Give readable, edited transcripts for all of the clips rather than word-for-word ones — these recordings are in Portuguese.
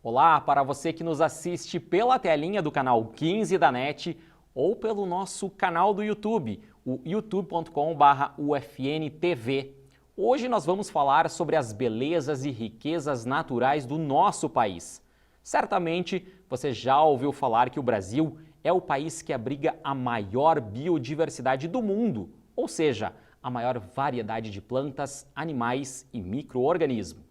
Olá para você que nos assiste pela telinha do canal 15 da NET ou pelo nosso canal do YouTube, o youtube.com/ufntv. Hoje nós vamos falar sobre as belezas e riquezas naturais do nosso país. Certamente você já ouviu falar que o Brasil é o país que abriga a maior biodiversidade do mundo, ou seja, a maior variedade de plantas, animais e micro-organismos.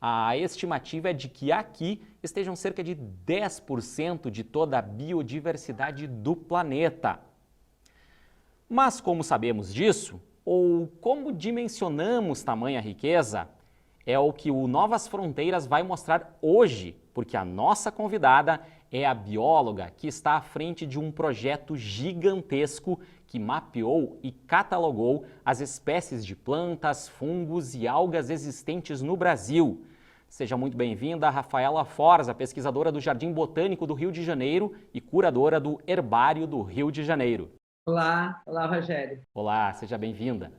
A estimativa é de que aqui estejam cerca de 10% de toda a biodiversidade do planeta. Mas como sabemos disso, ou como dimensionamos tamanha riqueza, é o que o Novas Fronteiras vai mostrar hoje, porque a nossa convidada é a bióloga que está à frente de um projeto gigantesco que mapeou e catalogou as espécies de plantas, fungos e algas existentes no Brasil. Seja muito bem-vinda, Rafaela Forza, pesquisadora do Jardim Botânico do Rio de Janeiro e curadora do Herbário do Rio de Janeiro. Olá, Rogério. Olá, seja bem-vinda.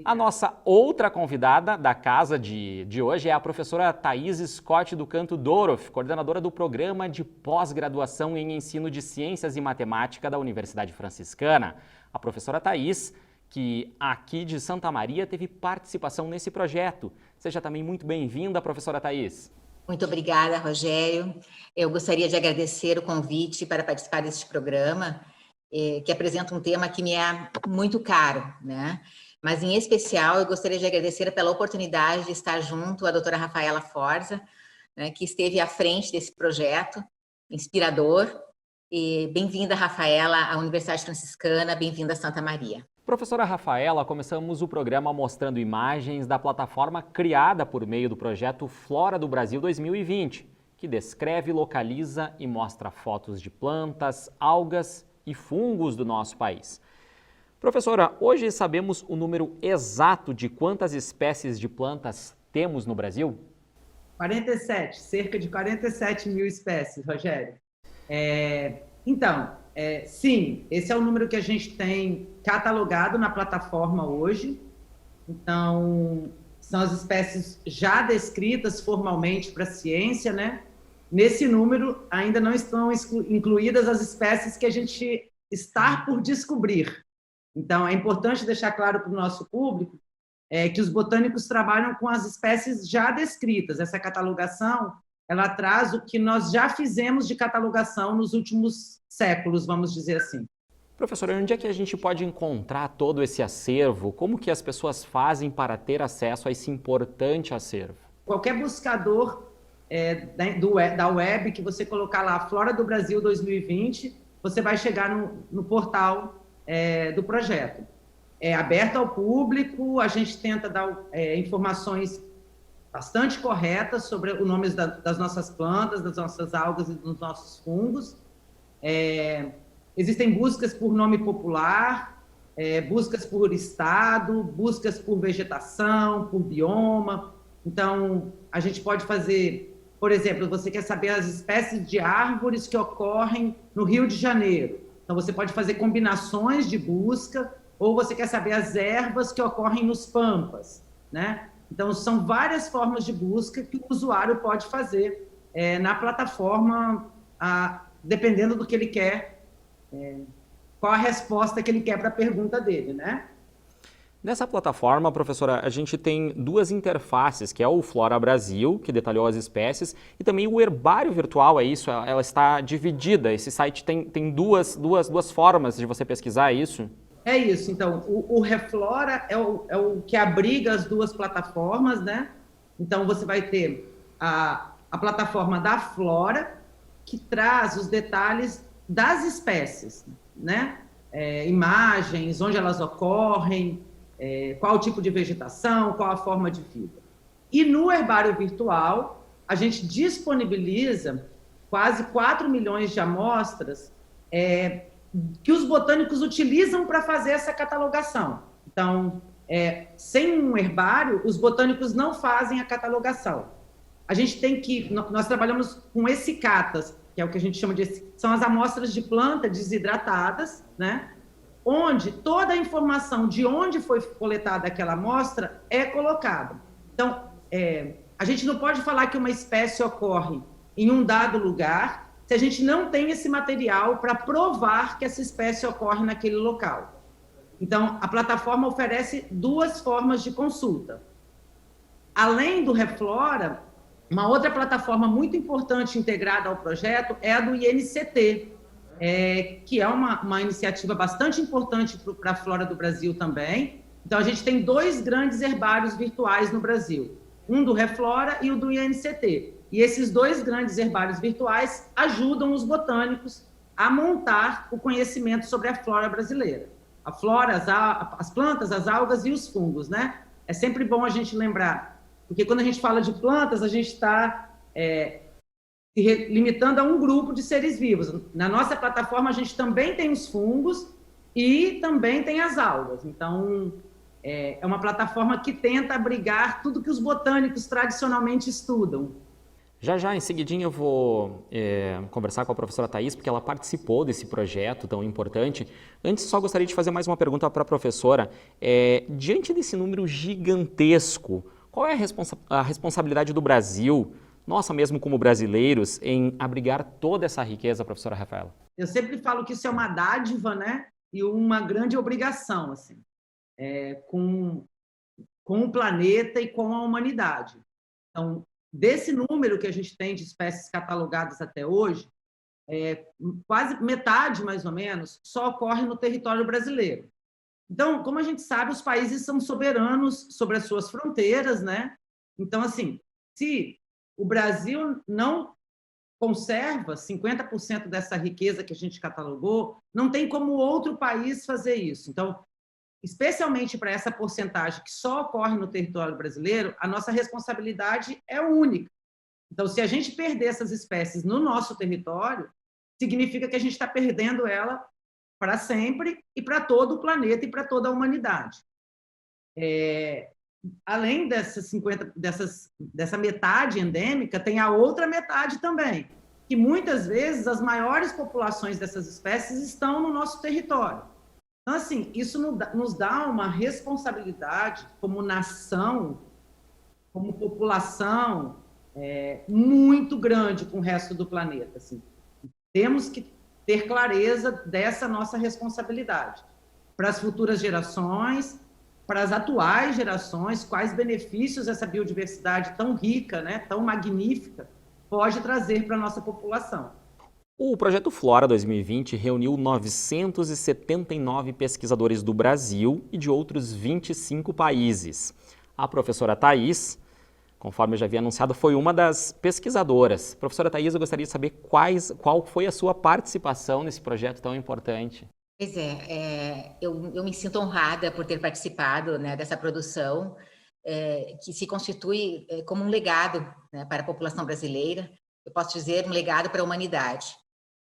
A nossa outra convidada da casa de hoje é a professora Thaís Scott do Canto Dorof, coordenadora do Programa de Pós-Graduação em Ensino de Ciências e Matemática da Universidade Franciscana. A professora Thaís, que aqui de Santa Maria teve participação nesse projeto. Seja também muito bem-vinda, professora Thaís. Muito obrigada, Rogério. Eu gostaria de agradecer o convite para participar deste programa, que apresenta um tema que me é muito caro, né? Mas, em especial, eu gostaria de agradecer pela oportunidade de estar junto à doutora Rafaela Forza, né, que esteve à frente desse projeto inspirador. E bem-vinda, Rafaela, à Universidade Franciscana, bem-vinda a Santa Maria. Professora Rafaela, começamos o programa mostrando imagens da plataforma criada por meio do projeto Flora do Brasil 2020, que descreve, localiza e mostra fotos de plantas, algas e fungos do nosso país. Professora, hoje sabemos o número exato de quantas espécies de plantas temos no Brasil? 47, cerca de 47 mil espécies, Rogério. Sim, esse é o número que a gente tem catalogado na plataforma hoje. Então, são as espécies já descritas formalmente para a ciência, né? Nesse número, ainda não estão incluídas as espécies que a gente está por descobrir. Então, é importante deixar claro para o nosso público que os botânicos trabalham com as espécies já descritas. Essa catalogação, ela traz o que nós já fizemos de catalogação nos últimos séculos, vamos dizer assim. Professora, onde é que a gente pode encontrar todo esse acervo? Como que as pessoas fazem para ter acesso a esse importante acervo? Qualquer buscador da web que você colocar lá, Flora do Brasil 2020, você vai chegar no portal do projeto. É aberto ao público, a gente tenta dar informações bastante corretas sobre os nomes das nossas plantas, das nossas algas e dos nossos fungos. Existem buscas por nome popular, buscas por estado, buscas por vegetação, por bioma. Então, a gente pode fazer, por exemplo, você quer saber as espécies de árvores que ocorrem no Rio de Janeiro. Então, você pode fazer combinações de busca, ou você quer saber as ervas que ocorrem nos pampas, né? Então, são várias formas de busca que o usuário pode fazer na plataforma, dependendo do que ele quer, qual a resposta que ele quer para a pergunta dele, né? Nessa plataforma, professora, a gente tem duas interfaces, que é o Flora Brasil, que detalhou as espécies, e também o Herbário Virtual, é isso? Ela está dividida, esse site tem duas formas de você pesquisar, é isso? É isso, então, o Reflora é o que abriga as duas plataformas, né? Então, você vai ter a plataforma da Flora, que traz os detalhes das espécies, né? Imagens, onde elas ocorrem, qual o tipo de vegetação, qual a forma de vida. E no Herbário Virtual, a gente disponibiliza quase 4 milhões de amostras que os botânicos utilizam para fazer essa catalogação. Então, sem um herbário, os botânicos não fazem a catalogação. A gente tem que... Nós trabalhamos com essicatas, que é o que a gente chama de... São as amostras de planta desidratadas, né? Onde toda a informação de onde foi coletada aquela amostra é colocada. Então, a gente não pode falar que uma espécie ocorre em um dado lugar se a gente não tem esse material para provar que essa espécie ocorre naquele local. Então, a plataforma oferece duas formas de consulta. Além do Reflora, uma outra plataforma muito importante integrada ao projeto é a do INCT, que é uma iniciativa bastante importante para a flora do Brasil também. Então, a gente tem 2 grandes herbários virtuais no Brasil, um do Reflora e o do INCT. E esses 2 grandes herbários virtuais ajudam os botânicos a montar o conhecimento sobre a flora brasileira. A flora, as plantas, as algas e os fungos, né? É sempre bom a gente lembrar, porque quando a gente fala de plantas, a gente está se limitando a um grupo de seres vivos. Na nossa plataforma, a gente também tem os fungos e também tem as algas. Então, é uma plataforma que tenta abrigar tudo que os botânicos tradicionalmente estudam. Já em seguidinho eu vou conversar com a professora Thaís, porque ela participou desse projeto tão importante. Antes, só gostaria de fazer mais uma pergunta para a professora. Diante desse número gigantesco, qual é a responsabilidade do Brasil, nossa mesmo como brasileiros, em abrigar toda essa riqueza, professora Rafaela? Eu sempre falo que isso é uma dádiva, né? E uma grande obrigação, assim, com o planeta e com a humanidade. Então, desse número que a gente tem de espécies catalogadas até hoje, quase metade, mais ou menos, só ocorre no território brasileiro. Então, como a gente sabe, os países são soberanos sobre as suas fronteiras, né? Então, assim, se o Brasil não conserva 50% dessa riqueza que a gente catalogou, não tem como outro país fazer isso. Então, especialmente para essa porcentagem que só ocorre no território brasileiro, a nossa responsabilidade é única. Então, se a gente perder essas espécies no nosso território, significa que a gente está perdendo ela para sempre e para todo o planeta e para toda a humanidade. Além dessa metade endêmica, tem a outra metade também, que muitas vezes as maiores populações dessas espécies estão no nosso território. Então, assim, isso nos dá uma responsabilidade como nação, como população, muito grande com o resto do planeta. Assim. Temos que ter clareza dessa nossa responsabilidade para as futuras gerações, para as atuais gerações, quais benefícios essa biodiversidade tão rica, né, tão magnífica, pode trazer para a nossa população. O Projeto Flora 2020 reuniu 979 pesquisadores do Brasil e de outros 25 países. A professora Thaís, conforme eu já havia anunciado, foi uma das pesquisadoras. Professora Thaís, eu gostaria de saber qual foi a sua participação nesse projeto tão importante. Pois eu me sinto honrada por ter participado, né, dessa produção, que se constitui como um legado, né, para a população brasileira. Eu posso dizer um legado para a humanidade,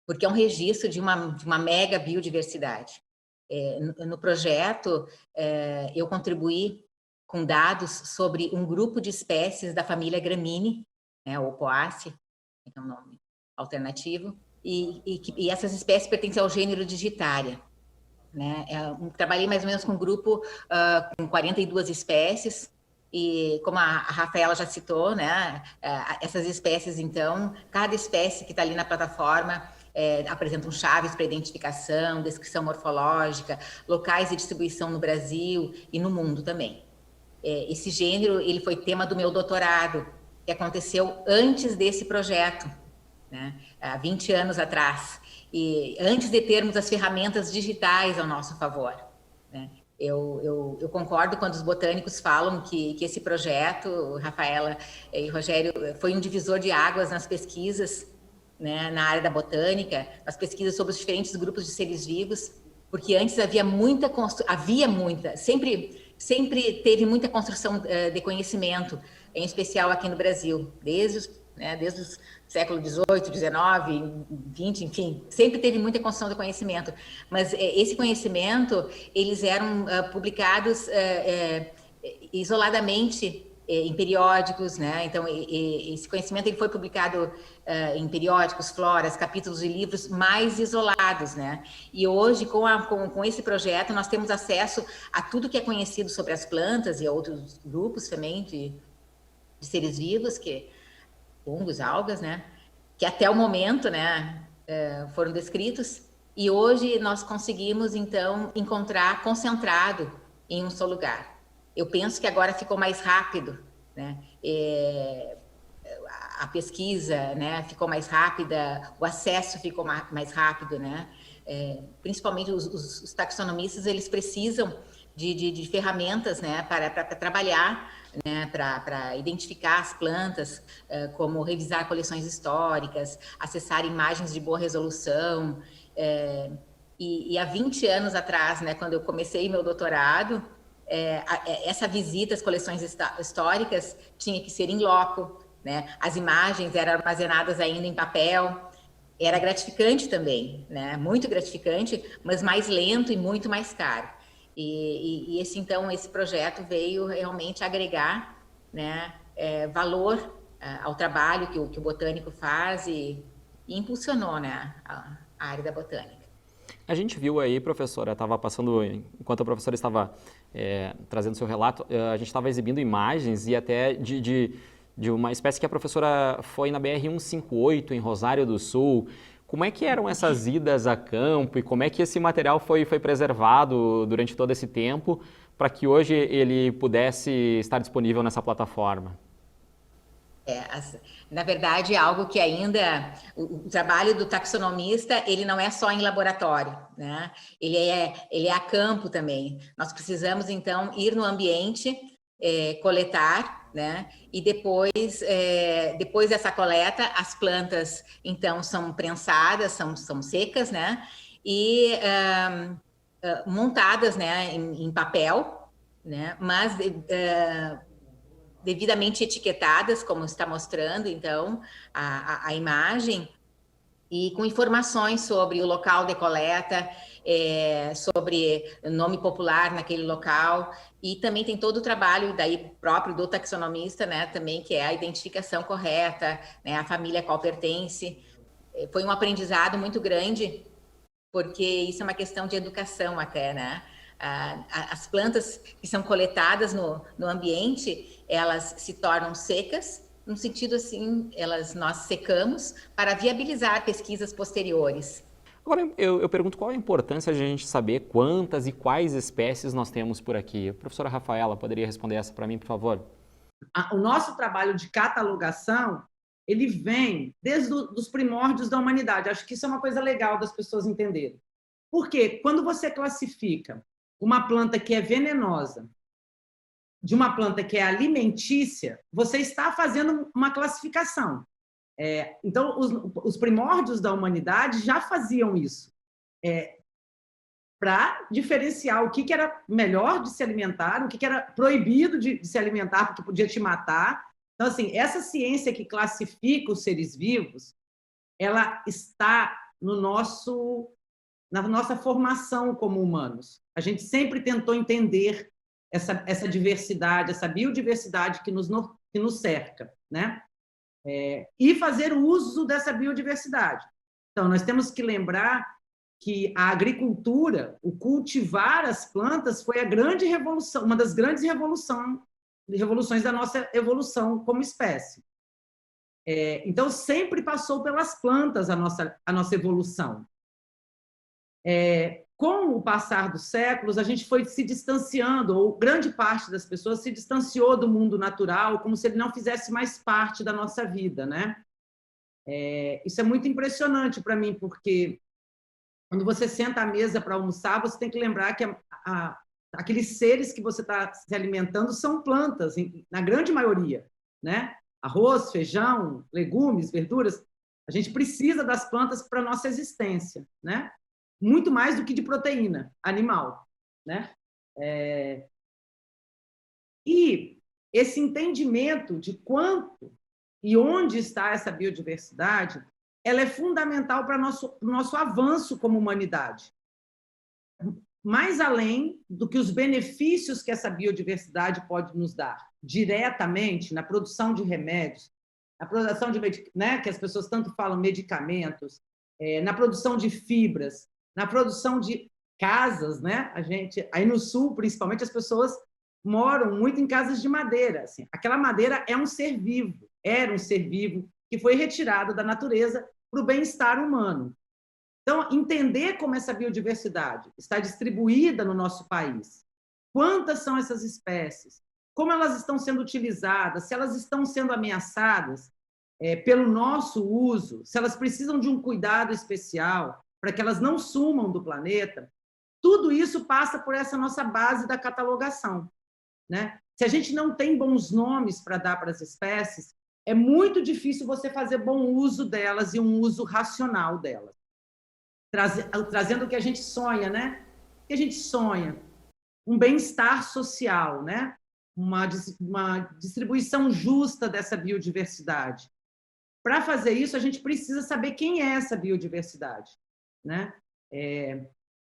porque é um registro de uma mega biodiversidade. No projeto, eu contribuí com dados sobre um grupo de espécies da família Gramínea, né, ou Poaceae, que é um nome alternativo, e essas espécies pertencem ao gênero Digitaria. Né? Trabalhei mais ou menos com um grupo com 42 espécies, e como a Rafaela já citou, né, essas espécies, então, cada espécie que está ali na plataforma apresentam chaves para identificação, descrição morfológica, locais de distribuição no Brasil e no mundo também. Esse gênero ele foi tema do meu doutorado, que aconteceu antes desse projeto, né, há 20 anos atrás, e antes de termos as ferramentas digitais ao nosso favor. Né. Eu concordo quando os botânicos falam que esse projeto, Rafaela e Rogério, foi um divisor de águas nas pesquisas, né, na área da botânica, nas pesquisas sobre os diferentes grupos de seres vivos, porque antes sempre teve muita construção de conhecimento, em especial aqui no Brasil, desde o século XVIII, XIX, XX, enfim, sempre teve muita construção de conhecimento, mas esse conhecimento, eles eram publicados isoladamente em periódicos, né? Então, esse conhecimento ele foi publicado em periódicos, floras, capítulos de livros mais isolados, né? E hoje, com esse projeto, nós temos acesso a tudo que é conhecido sobre as plantas e a outros grupos também de seres vivos, que fungos, algas, né, que até o momento, né, foram descritos, e hoje nós conseguimos, então, encontrar concentrado em um só lugar. Eu penso que agora ficou mais rápido, né, a pesquisa, né, ficou mais rápida, o acesso ficou mais rápido, né, principalmente os taxonomistas, eles precisam de ferramentas, né, para trabalhar, né, para identificar as plantas, como revisar coleções históricas, acessar imagens de boa resolução. E há 20 anos atrás, né, quando eu comecei meu doutorado, essa visita às coleções históricas tinha que ser in loco, né? As imagens eram armazenadas ainda em papel. Era gratificante também, né? Muito gratificante, mas mais lento e muito mais caro. E esse projeto veio realmente agregar, né, valor ao trabalho que o botânico faz e impulsionou, né, a área da botânica. A gente viu aí, professora, estava passando, enquanto a professora estava trazendo seu relato, a gente estava exibindo imagens e até de uma espécie que a professora foi na BR-158, em Rosário do Sul. Como é que eram essas idas a campo e como é que esse material foi preservado durante todo esse tempo para que hoje ele pudesse estar disponível nessa plataforma? Na verdade, é algo que ainda, o trabalho do taxonomista, ele não é só em laboratório, né? Ele é a campo também. Nós precisamos, então, ir no ambiente, coletar, né? E depois dessa coleta, as plantas, então, são prensadas, são secas, né? E montadas, né, em papel, né? Mas devidamente etiquetadas, como está mostrando, então, a imagem, e com informações sobre o local de coleta, sobre nome popular naquele local, e também tem todo o trabalho daí próprio do taxonomista, né, também, que é a identificação correta, né, a família a qual pertence. Foi um aprendizado muito grande, porque isso é uma questão de educação até, né? As plantas que são coletadas no ambiente, elas se tornam secas, no sentido assim, nós secamos para viabilizar pesquisas posteriores. Agora, eu pergunto qual a importância de a gente saber quantas e quais espécies nós temos por aqui. A professora Rafaela, poderia responder essa para mim, por favor? O nosso trabalho de catalogação, ele vem desde os primórdios da humanidade. Acho que isso é uma coisa legal das pessoas entenderem. Porque quando você classifica uma planta que é venenosa de uma planta que é alimentícia, você está fazendo uma classificação. Então, os primórdios da humanidade já faziam isso, para diferenciar o que era melhor de se alimentar, o que era proibido de se alimentar, porque podia te matar. Então, assim, essa ciência que classifica os seres vivos, ela está na nossa formação como humanos. A gente sempre tentou entender essa diversidade, essa biodiversidade que nos cerca, né? E fazer uso dessa biodiversidade. Então, nós temos que lembrar que a agricultura, o cultivar as plantas, foi a grande revolução, uma das grandes revoluções da nossa evolução como espécie. Então, sempre passou pelas plantas a nossa evolução. Com o passar dos séculos, a gente foi se distanciando, ou grande parte das pessoas se distanciou do mundo natural, como se ele não fizesse mais parte da nossa vida, né? Isso é muito impressionante para mim, porque quando você senta à mesa para almoçar, você tem que lembrar que aqueles seres que você está se alimentando são plantas, na grande maioria, né? Arroz, feijão, legumes, verduras. A gente precisa das plantas para a nossa existência, né? Muito mais do que de proteína animal, né? E esse entendimento de quanto e onde está essa biodiversidade, ela é fundamental para o nosso avanço como humanidade. Mais além do que os benefícios que essa biodiversidade pode nos dar, diretamente na produção de remédios, na produção de, né, que as pessoas tanto falam, medicamentos, na produção de fibras, na produção de casas, né? Aí no sul, principalmente, as pessoas moram muito em casas de madeira. Assim. Aquela madeira é um ser vivo, era um ser vivo que foi retirado da natureza para o bem-estar humano. Então, entender como essa biodiversidade está distribuída no nosso país, quantas são essas espécies, como elas estão sendo utilizadas, se elas estão sendo ameaçadas pelo nosso uso, se elas precisam de um cuidado especial para que elas não sumam do planeta, tudo isso passa por essa nossa base da catalogação. Né? Se a gente não tem bons nomes para dar para as espécies, é muito difícil você fazer bom uso delas e um uso racional delas. Trazendo o que a gente sonha, né? O que a gente sonha? Um bem-estar social, né? Uma distribuição justa dessa biodiversidade. Para fazer isso, a gente precisa saber quem é essa biodiversidade, né?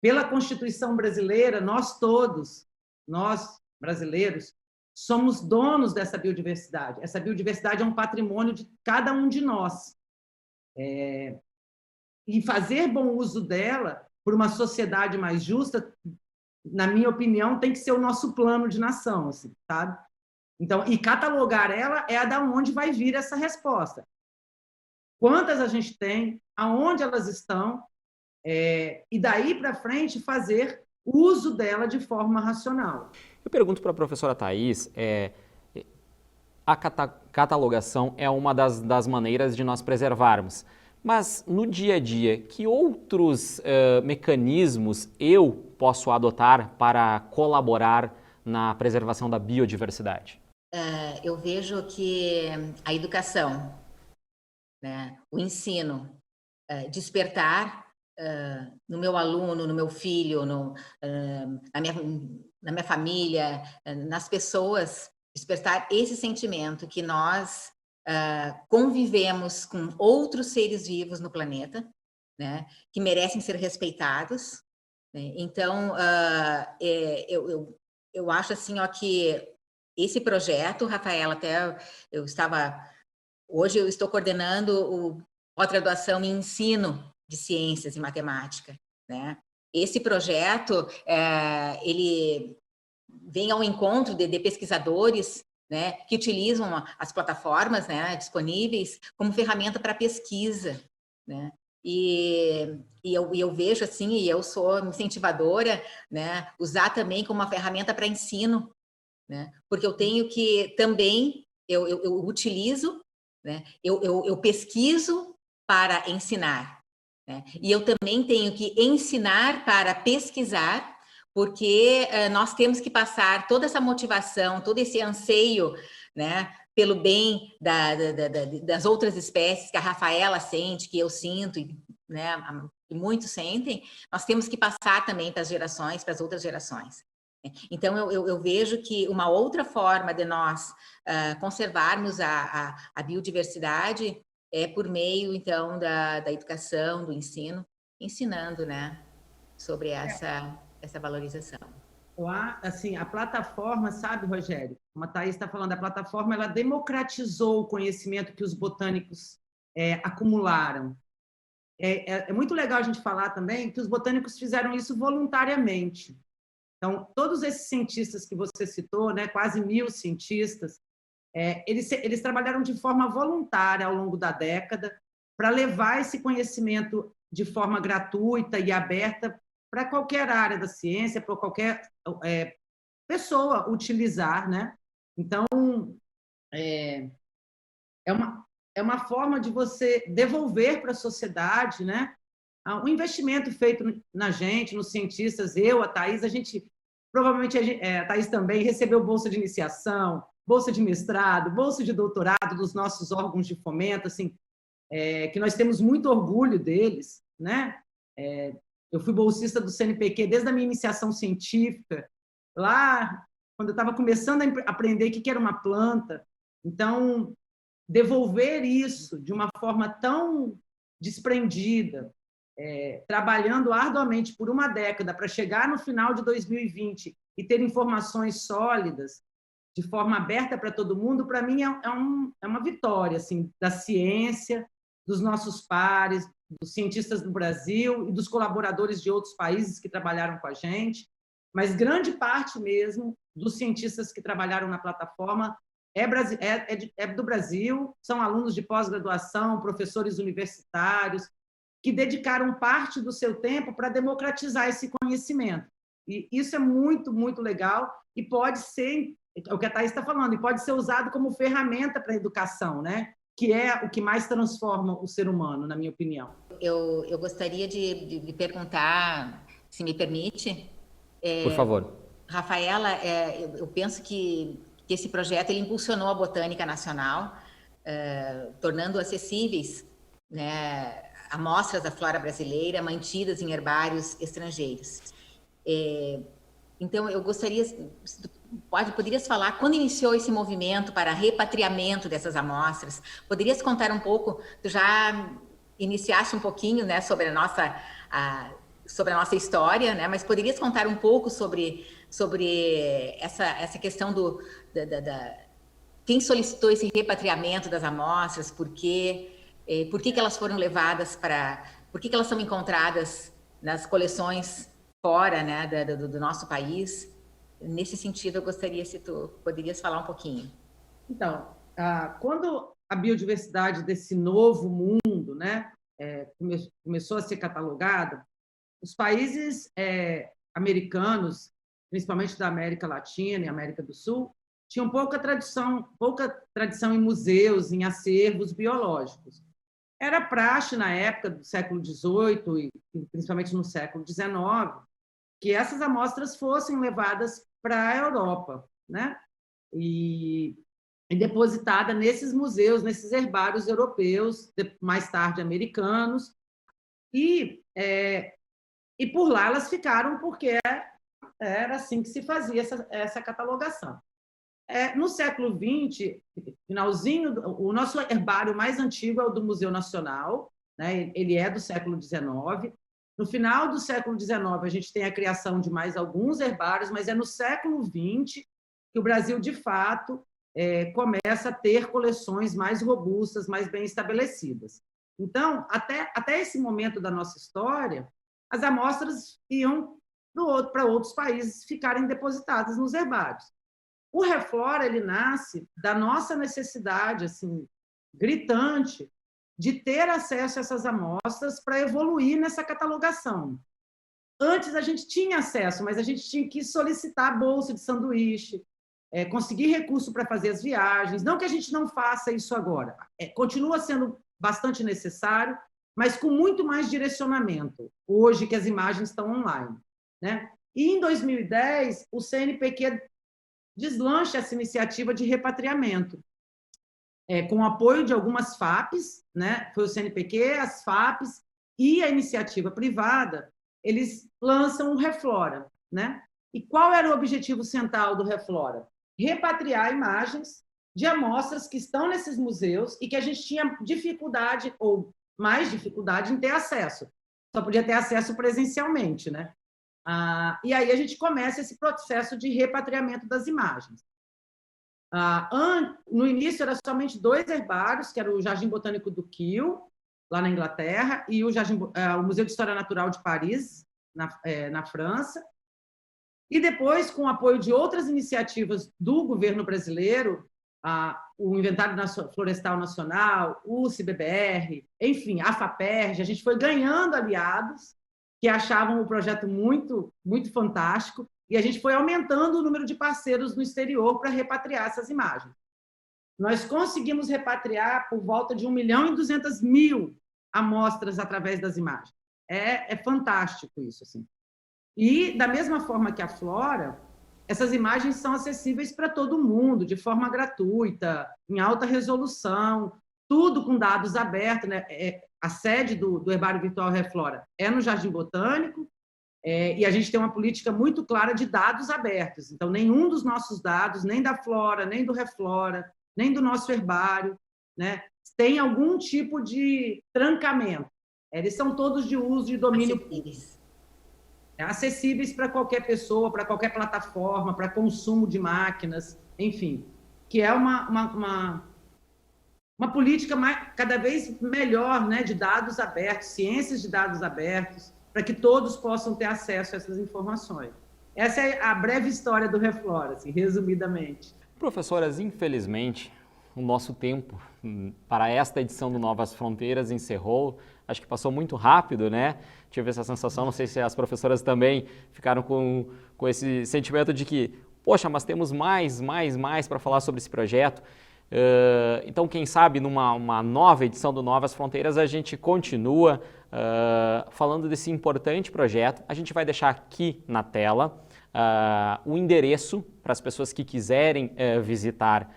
Pela Constituição brasileira, nós todos, nós brasileiros, somos donos dessa biodiversidade. Essa biodiversidade é um patrimônio de cada um de nós. E fazer bom uso dela por uma sociedade mais justa, na minha opinião, tem que ser o nosso plano de nação, assim, sabe? Então, e catalogar ela é da onde vai vir essa resposta. Quantas a gente tem, aonde elas estão, e daí para frente fazer uso dela de forma racional. Eu pergunto para a professora Thaís, a catalogação é uma das maneiras de nós preservarmos, mas no dia a dia, que outros mecanismos eu posso adotar para colaborar na preservação da biodiversidade? Eu vejo que a educação, né, o ensino, despertar no meu aluno, no meu filho, na minha família, nas pessoas, despertar esse sentimento que nós convivemos com outros seres vivos no planeta, né, que merecem ser respeitados. Né? Então, eu acho assim, ó, que esse projeto, Rafaela, hoje eu estou coordenando a graduação em ensino de ciências e matemática, né? Esse projeto, ele vem ao encontro de pesquisadores, né, que utilizam as plataformas, né, disponíveis como ferramenta para pesquisa, né? E eu vejo assim, e eu sou incentivadora, né, usar também como uma ferramenta para ensino, né? Porque eu tenho que também, eu utilizo, né, eu pesquiso para ensinar, né? E eu também tenho que ensinar para pesquisar, porque nós temos que passar toda essa motivação, todo esse anseio, né, pelo bem das outras espécies que a Rafaela sente, que eu sinto, né, e muitos sentem. Nós temos que passar também para as gerações, para as outras gerações. Então, eu vejo que uma outra forma de nós conservarmos a biodiversidade é por meio, então, da educação, do ensino, ensinando, né, sobre essa valorização. Assim, a plataforma, sabe, Rogério? Como a Thaís está falando, a plataforma ela democratizou o conhecimento que os botânicos acumularam. É muito legal a gente falar também que os botânicos fizeram isso voluntariamente. Então, todos esses cientistas que você citou, né, quase 1000 cientistas, eles trabalharam de forma voluntária ao longo da década para levar esse conhecimento de forma gratuita e aberta para qualquer área da ciência, para qualquer pessoa utilizar, né? Então, é uma forma de você devolver para a sociedade, né, um investimento feito na gente, nos cientistas. Eu, a Thaís, provavelmente a Thaís também recebeu bolsa de iniciação, bolsa de mestrado, bolsa de doutorado dos nossos órgãos de fomento, assim, que nós temos muito orgulho deles, né? Eu fui bolsista do CNPq desde a minha iniciação científica, lá quando eu estava começando a aprender o que era uma planta. Então, devolver isso de uma forma tão desprendida, trabalhando arduamente por uma década para chegar no final de 2020 e ter informações sólidas, de forma aberta para todo mundo, para mim é uma vitória, assim, da ciência, dos nossos pares, dos cientistas do Brasil e dos colaboradores de outros países que trabalharam com a gente, mas grande parte mesmo dos cientistas que trabalharam na plataforma é do Brasil, são alunos de pós-graduação, professores universitários, que dedicaram parte do seu tempo para democratizar esse conhecimento. E isso é muito, muito legal e pode ser, é o que a Thaís está falando, e pode ser usado como ferramenta para a educação, né? Que é o que mais transforma o ser humano, na minha opinião. Eu gostaria de perguntar, se me permite. Por favor. Rafaela, eu penso que esse projeto ele impulsionou a botânica nacional, tornando acessíveis, né, amostras da flora brasileira mantidas em herbários estrangeiros. Então, eu gostaria, poderias falar, quando iniciou esse movimento para repatriamento dessas amostras, poderias contar um pouco, tu já iniciaste um pouquinho, né, sobre a nossa história, né, mas poderias contar um pouco sobre essa questão quem solicitou esse repatriamento das amostras, por que elas foram levadas por que elas são encontradas nas coleções fora, né, do nosso país? Nesse sentido, eu gostaria se tu poderias falar um pouquinho. Então, quando a biodiversidade desse novo mundo, né, começou a ser catalogada, os países americanos, principalmente da América Latina e América do Sul, tinham pouca tradição em museus, em acervos biológicos. Era praxe na época do século XVIII e principalmente no século XIX que essas amostras fossem levadas para a Europa, né? E depositada nesses museus, nesses herbários europeus, mais tarde americanos, e por lá elas ficaram porque era assim que se fazia essa catalogação. No século XX, finalzinho, o nosso herbário mais antigo é o do Museu Nacional, né? Ele é do século XIX. No final do século XIX, a gente tem a criação de mais alguns herbários, mas é no século XX que o Brasil, de fato, começa a ter coleções mais robustas, mais bem estabelecidas. Então, até esse momento da nossa história, as amostras iam para outros países ficarem depositadas nos herbários. O Reflora, ele nasce da nossa necessidade assim, gritante de ter acesso a essas amostras para evoluir nessa catalogação. Antes a gente tinha acesso, mas a gente tinha que solicitar bolsa de sanduíche, conseguir recurso para fazer as viagens. Não que a gente não faça isso agora. Continua sendo bastante necessário, mas com muito mais direcionamento, hoje que as imagens estão online, né? E em 2010, o CNPq deslancha essa iniciativa de repatriamento, com o apoio de algumas FAPs, né? Foi o CNPq, as FAPs e a iniciativa privada, eles lançam o Reflora, né? E qual era o objetivo central do Reflora? Repatriar imagens de amostras que estão nesses museus e que a gente tinha dificuldade, ou mais dificuldade, em ter acesso. Só podia ter acesso presencialmente, né? E aí a gente começa esse processo de repatriamento das imagens. No início, era somente 2 herbários, que era o Jardim Botânico do Kew, lá na Inglaterra, e o Museu de História Natural de Paris, na França. E depois, com o apoio de outras iniciativas do governo brasileiro, o Inventário Florestal Nacional, o CIBBR, enfim, a FAPERJ, a gente foi ganhando aliados que achavam o projeto muito, muito fantástico, e a gente foi aumentando o número de parceiros no exterior para repatriar essas imagens. Nós conseguimos repatriar por volta de 1.200.000 amostras através das imagens. É fantástico isso, assim. E, da mesma forma que a Flora, essas imagens são acessíveis para todo mundo, de forma gratuita, em alta resolução, tudo com dados abertos, né? A sede do Herbário Virtual Reflora é no Jardim Botânico, e a gente tem uma política muito clara de dados abertos. Então, nenhum dos nossos dados, nem da Flora, nem do Reflora, nem do nosso herbário, né, tem algum tipo de trancamento. Eles são todos de uso de domínio público. Acessíveis para qualquer pessoa, para qualquer plataforma, para consumo de máquinas, enfim, que é uma política cada vez melhor, né, de dados abertos, ciências de dados abertos, para que todos possam ter acesso a essas informações. Essa é a breve história do Reflora, assim, resumidamente. Professoras, infelizmente, o nosso tempo para esta edição do Novas Fronteiras encerrou. Acho que passou muito rápido, né? Tive essa sensação, não sei se as professoras também ficaram com esse sentimento de que, poxa, mas temos mais para falar sobre esse projeto. Então, quem sabe, numa nova edição do Novas Fronteiras, a gente continua falando desse importante projeto. A gente vai deixar aqui na tela o endereço para as pessoas que quiserem visitar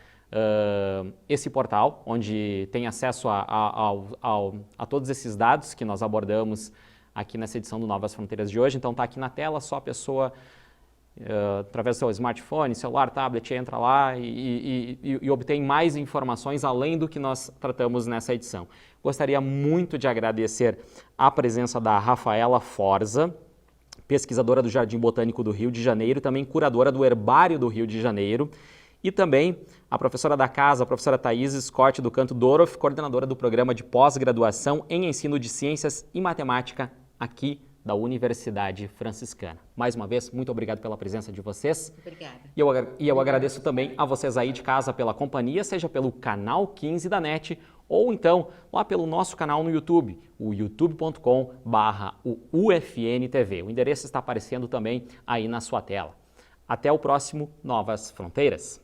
esse portal, onde tem acesso a todos esses dados que nós abordamos aqui nessa edição do Novas Fronteiras de hoje. Então está aqui na tela, só a pessoa, através do seu smartphone, celular, tablet, entra lá e obtém mais informações além do que nós tratamos nessa edição. Gostaria muito de agradecer a presença da Rafaela Forza, pesquisadora do Jardim Botânico do Rio de Janeiro, também curadora do Herbário do Rio de Janeiro, e também a professora da casa, a professora Thaís Scott do Canto Dorof, coordenadora do programa de pós-graduação em ensino de ciências e matemática aqui da Universidade Franciscana. Mais uma vez, muito obrigado pela presença de vocês. Obrigada. E eu agradeço também a vocês aí de casa pela companhia, seja pelo canal 15 da NET ou então lá pelo nosso canal no YouTube, o youtube.com/UFNTV. O endereço está aparecendo também aí na sua tela. Até o próximo Novas Fronteiras.